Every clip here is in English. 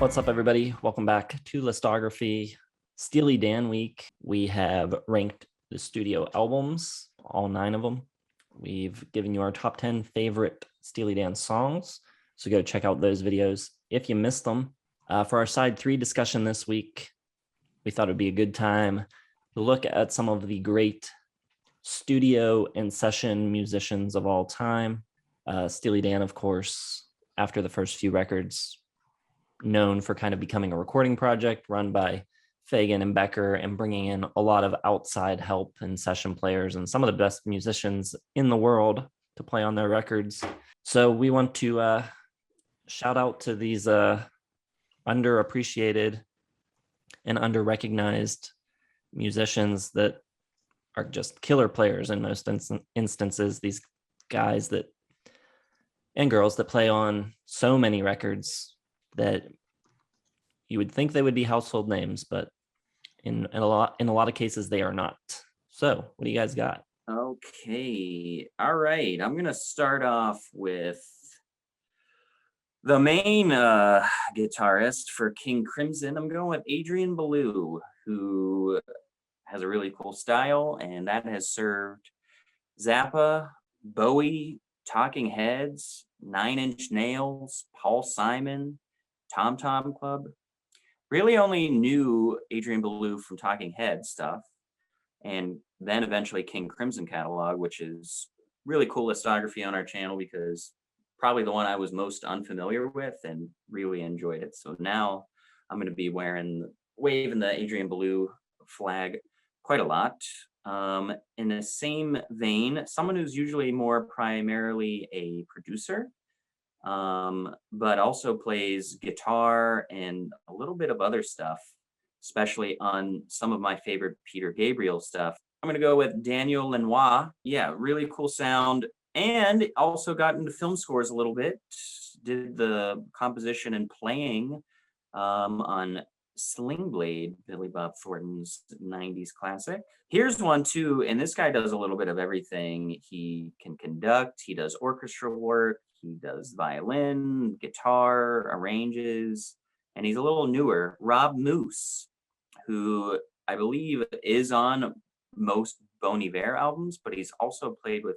What's up, everybody? Welcome back to Listography. Steely Dan week. We have ranked the studio albums, all 9 of them. We've given you our top 10 favorite Steely Dan songs, so go check out those videos if you missed them. For our side 3 discussion this week, we thought it'd be a good time to look at some of the great studio and session musicians of all time. Steely Dan, of course, after the first few records, known for kind of becoming a recording project run by Fagen and Becker and bringing in a lot of outside help and session players and some of the best musicians in the world to play on their records. So we want to shout out to these underappreciated and under-recognized musicians that are just killer players in most instances. These guys that and girls that play on so many records that you would think they would be household names, but in a lot of cases they are not. So what do you guys got? Okay. All right. I'm going to start off with the main guitarist for King Crimson. I'm going with Adrian Belew, who has a really cool style, and that has served Zappa, Bowie, Talking Heads, Nine Inch Nails, Paul Simon, Tom Tom Club. Really only knew Adrian Belew from Talking Heads stuff, and then eventually King Crimson catalog, which is really cool listography on our channel because probably the one I was most unfamiliar with and really enjoyed it. So now I'm going to be waving the Adrian Belew flag quite a lot. In the same vein, someone who's usually more primarily a producer, but also plays guitar and a little bit of other stuff, especially on some of my favorite Peter Gabriel stuff. I'm going to go with Daniel Lanois. Yeah, really cool sound. And also got into film scores a little bit. Did the composition and playing on Sling Blade, Billy Bob Thornton's 90s classic. Here's one too, and this guy does a little bit of everything. He can conduct, he does orchestral work, he does violin, guitar, arranges, and he's a little newer. Rob Moose, who I believe is on most Bon Iver albums, but he's also played with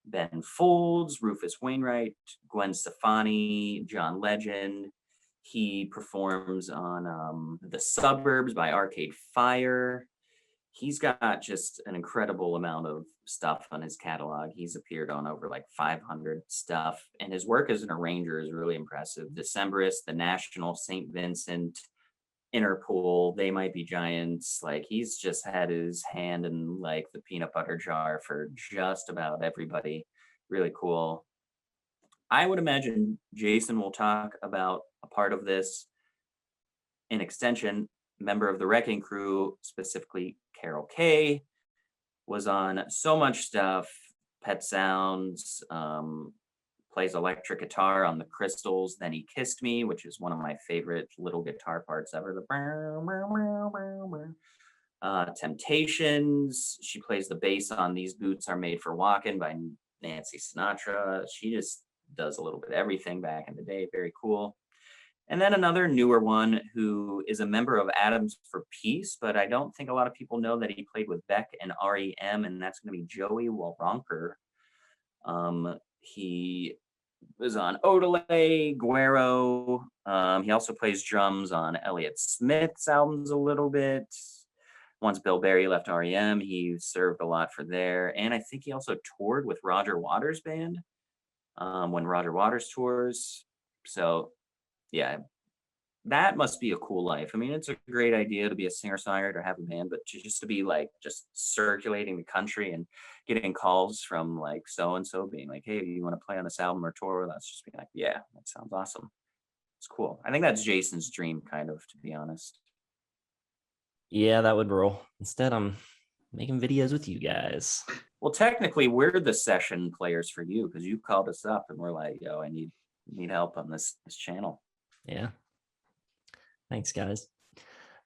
Ben Folds, Rufus Wainwright, Gwen Stefani, John Legend. He performs on The Suburbs by Arcade Fire. He's got just an incredible amount of stuff on his catalog. He's appeared on over like 500 stuff, and his work as an arranger is really impressive. Decemberist, The National, St. Vincent, Interpol, They Might Be Giants. Like, he's just had his hand in like the peanut butter jar for just about everybody. Really cool. I would imagine Jason will talk about a part of this in extension. Member of the Wrecking Crew, specifically Carol Kay, was on so much stuff. Pet Sounds, plays electric guitar on the Crystals, Then He Kissed Me, which is one of my favorite little guitar parts ever. The Temptations, she plays the bass on These Boots Are Made for Walking by Nancy Sinatra. She just does a little bit of everything back in the day. Very cool. And then another newer one who is a member of Atoms for Peace, but I don't think a lot of people know that he played with Beck and REM, and that's going to be Joey Waronker. He was on Odelay, Guero. He also plays drums on Elliott Smith's albums a little bit. Once Bill Berry left REM, he served a lot for there. And I think he also toured with Roger Waters' band when Roger Waters tours. So yeah, that must be a cool life. I mean, it's a great idea to be a singer-songwriter, to have a band, but just to be like just circulating the country and getting calls from like so-and-so being like, hey, you want to play on this album or tour? That's just being like, yeah, that sounds awesome. It's cool. I think that's Jason's dream, kind of, to be honest. Yeah, that would roll. Instead, I'm making videos with you guys. Well, technically, we're the session players for you because you called us up and we're like, yo, I need help on this channel. Yeah. Thanks, guys.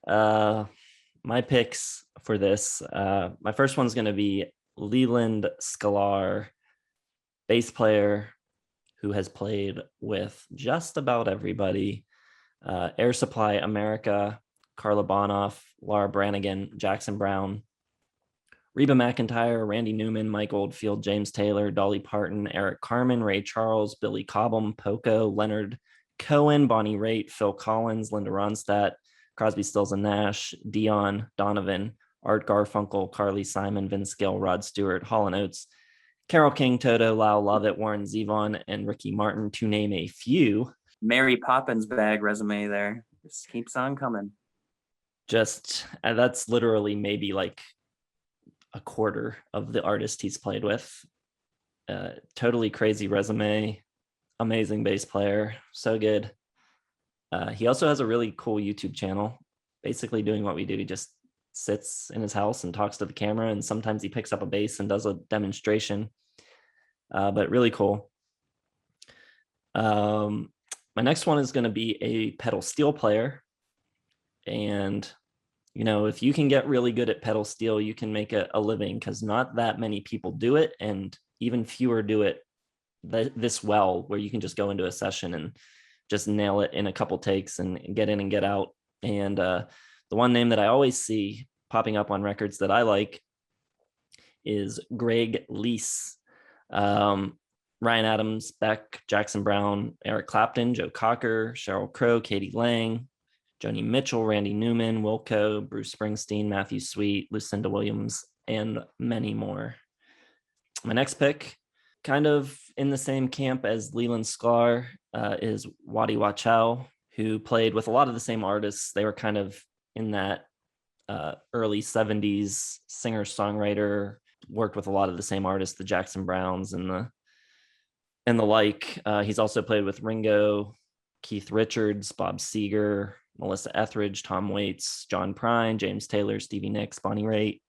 My picks for this, my first one's going to be Leland Sklar, bass player who has played with just about everybody. Air Supply America, Carla Bonoff, Laura Branigan, Jackson Brown, Reba McEntire, Randy Newman, Mike Oldfield, James Taylor, Dolly Parton, Eric Carmen, Ray Charles, Billy Cobham, Poco, Leonard Cohen, Bonnie Raitt, Phil Collins, Linda Ronstadt, Crosby, Stills and Nash, Dion, Donovan, Art Garfunkel, Carly Simon, Vince Gill, Rod Stewart, Hall & Oates, Carole King, Toto, Lyle Lovett, Warren Zevon, and Ricky Martin, to name a few. Mary Poppins bag resume there. Just keeps on coming. Just that's literally maybe like a quarter of the artist he's played with. Totally crazy resume. Amazing bass player. So good. He also has a really cool YouTube channel, basically doing what we do. He just sits in his house and talks to the camera, and sometimes he picks up a bass and does a demonstration. But really cool. My next one is going to be a pedal steel player. And, you know, if you can get really good at pedal steel, you can make a living, because not that many people do it. And even fewer do it this well, where you can just go into a session and just nail it in a couple takes and get in and get out. And the one name that I always see popping up on records that I like is Greg Lease. Ryan Adams, Beck, Jackson Brown, Eric Clapton, Joe Cocker, Sheryl Crow, Katie Lang, Joni Mitchell, Randy Newman, Wilco, Bruce Springsteen, Matthew Sweet, Lucinda Williams, and many more. My next pick, kind of in the same camp as Leland Sklar, is Waddy Wachau, who played with a lot of the same artists. They were kind of in that early 70s singer-songwriter, worked with a lot of the same artists, the Jackson Browns and the like. He's also played with Ringo, Keith Richards, Bob Seger, Melissa Etheridge, Tom Waits, John Prine, James Taylor, Stevie Nicks, Bonnie Raitt,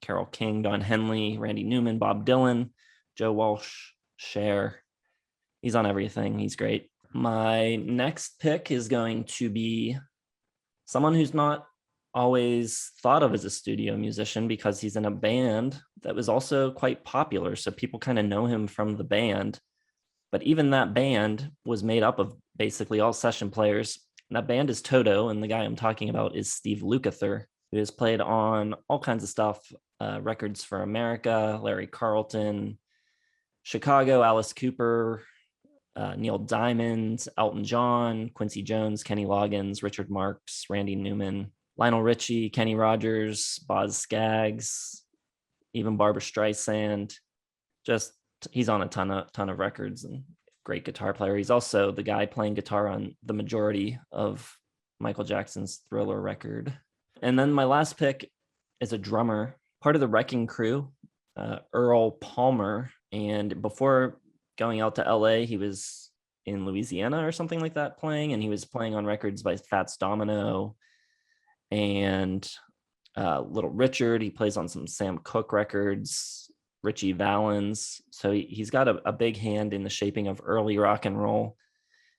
Carole King, Don Henley, Randy Newman, Bob Dylan, Joe Walsh, Cher. He's on everything. He's great. My next pick is going to be someone who's not always thought of as a studio musician, because he's in a band that was also quite popular. So people kind of know him from the band. But even that band was made up of basically all session players. And that band is Toto, and the guy I'm talking about is Steve Lukather, who has played on all kinds of stuff, records for America, Larry Carlton, Chicago, Alice Cooper, Neil Diamond, Elton John, Quincy Jones, Kenny Loggins, Richard Marx, Randy Newman, Lionel Richie, Kenny Rogers, Boz Scaggs, even Barbra Streisand. Just he's on a ton of records, and great guitar player. He's also the guy playing guitar on the majority of Michael Jackson's Thriller record. And then my last pick is a drummer, part of the Wrecking Crew, Earl Palmer. And before going out to LA, he was in Louisiana or something like that playing, and he was playing on records by Fats Domino and Little Richard. He plays on some Sam Cooke records, Richie Valens. So he's got a big hand in the shaping of early rock and roll.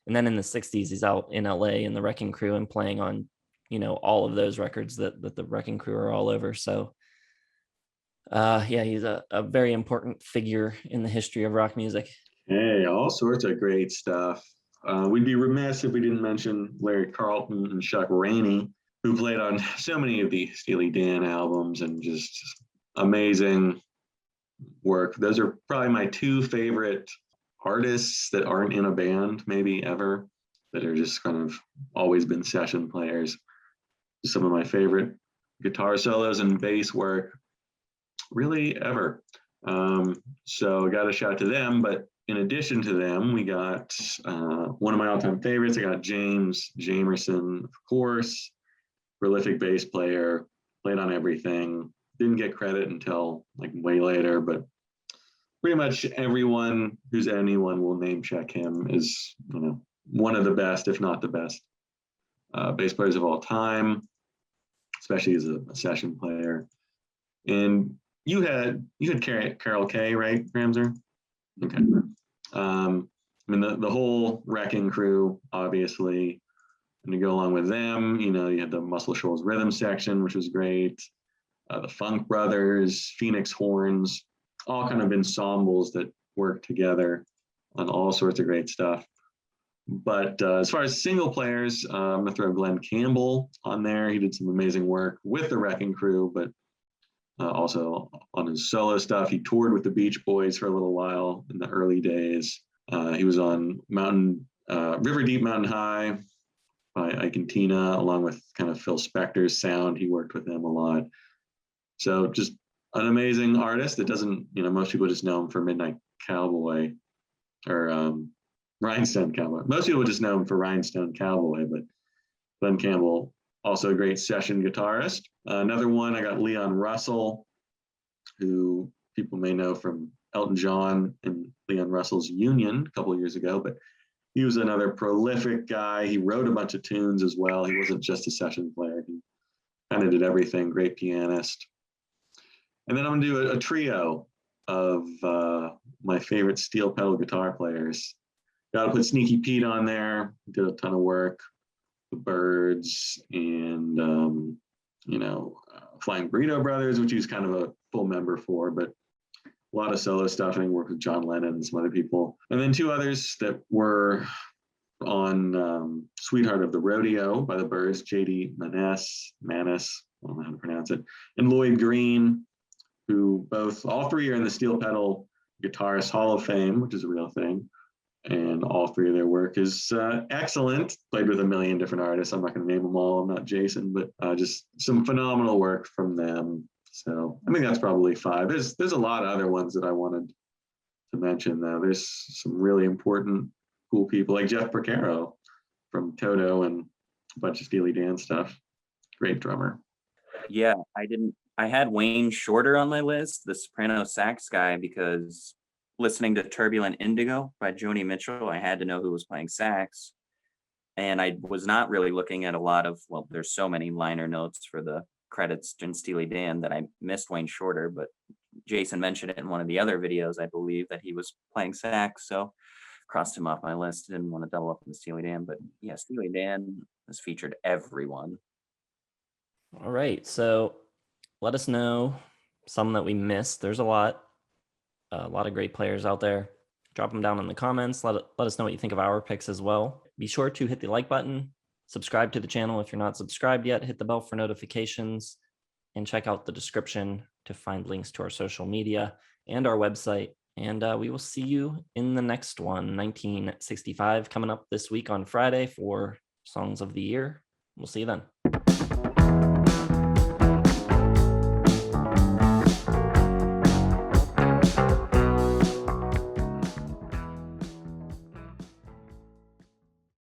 And then in the 60s, he's out in LA in the Wrecking Crew and playing on, you know, all of those records that the Wrecking Crew are all over. So yeah, he's a very important figure in the history of rock music. Hey, all sorts of great stuff. We'd be remiss if we didn't mention Larry Carlton and Chuck Rainey, who played on so many of the Steely Dan albums, and just amazing work. Those are probably my two favorite artists that aren't in a band, maybe ever, that are just kind of always been session players. Some of my favorite guitar solos and bass work really ever. So I got a shout to them, but in addition to them, we got one of my all-time favorites. I got James Jamerson, of course, prolific bass player, played on everything. Didn't get credit until like way later, but pretty much everyone who's anyone will name check him as, you know, one of the best, if not the best, bass players of all time, especially as a session player. And you had Carol Kay, right, Ramser? Okay. I mean, the whole Wrecking Crew, obviously, and to go along with them, you know, you had the Muscle Shoals rhythm section, which was great. The Funk Brothers, Phoenix Horns, all kind of ensembles that work together on all sorts of great stuff. But as far as single players, I'm going to throw Glenn Campbell on there. He did some amazing work with the Wrecking Crew, but also on his solo stuff. He toured with the Beach Boys for a little while in the early days. He was on River Deep Mountain High by Ike and Tina, along with kind of Phil Spector's sound. He worked with him a lot. So just an amazing artist that doesn't, most people just know him for Midnight Cowboy or Rhinestone Cowboy. Most people just know him for Rhinestone Cowboy, but Glenn Campbell, also a great session guitarist. Another one, I got Leon Russell, who people may know from Elton John and Leon Russell's Union a couple of years ago, but he was another prolific guy. He wrote a bunch of tunes as well. He wasn't just a session player. He kind of did everything, great pianist. And then I'm gonna do a trio of my favorite steel pedal guitar players. Got to put Sneaky Pete on there. Did a ton of work. The Byrds and Flying Burrito Brothers, which he was kind of a full member for, but a lot of solo stuff. I think worked with John Lennon and some other people. And then two others that were on Sweetheart of the Rodeo by the Byrds, J.D. Manis, I don't know how to pronounce it, and Lloyd Green, who all three are in the Steel Pedal Guitarist Hall of Fame, which is a real thing. And all three of their work is excellent. Played with a million different artists. I'm not going to name them all. I'm not Jason, but just some phenomenal work from them. So I think that's probably 5. There's a lot of other ones that I wanted to mention, though. There's some really important, cool people like Jeff Porcaro from Toto and a bunch of Steely Dan stuff. Great drummer. Yeah, I had Wayne Shorter on my list, the soprano sax guy, because listening to Turbulent Indigo by Joni Mitchell, I had to know who was playing sax. And I was not really looking at a lot of, there's so many liner notes for the credits in Steely Dan that I missed Wayne Shorter, but Jason mentioned it in one of the other videos, I believe, that he was playing sax. So crossed him off my list. Didn't want to double up on the Steely Dan, but yeah, Steely Dan has featured everyone. All right. So let us know some that we missed. There's a lot of great players out there. Drop them down in the comments. Let us know what you think of our picks as well. Be sure to hit the like button, subscribe to the channel if you're not subscribed yet, hit the bell for notifications, and check out the description to find links to our social media and our website. And we will see you in the next one, 1965, coming up this week on Friday for Songs of the Year. We'll see you then.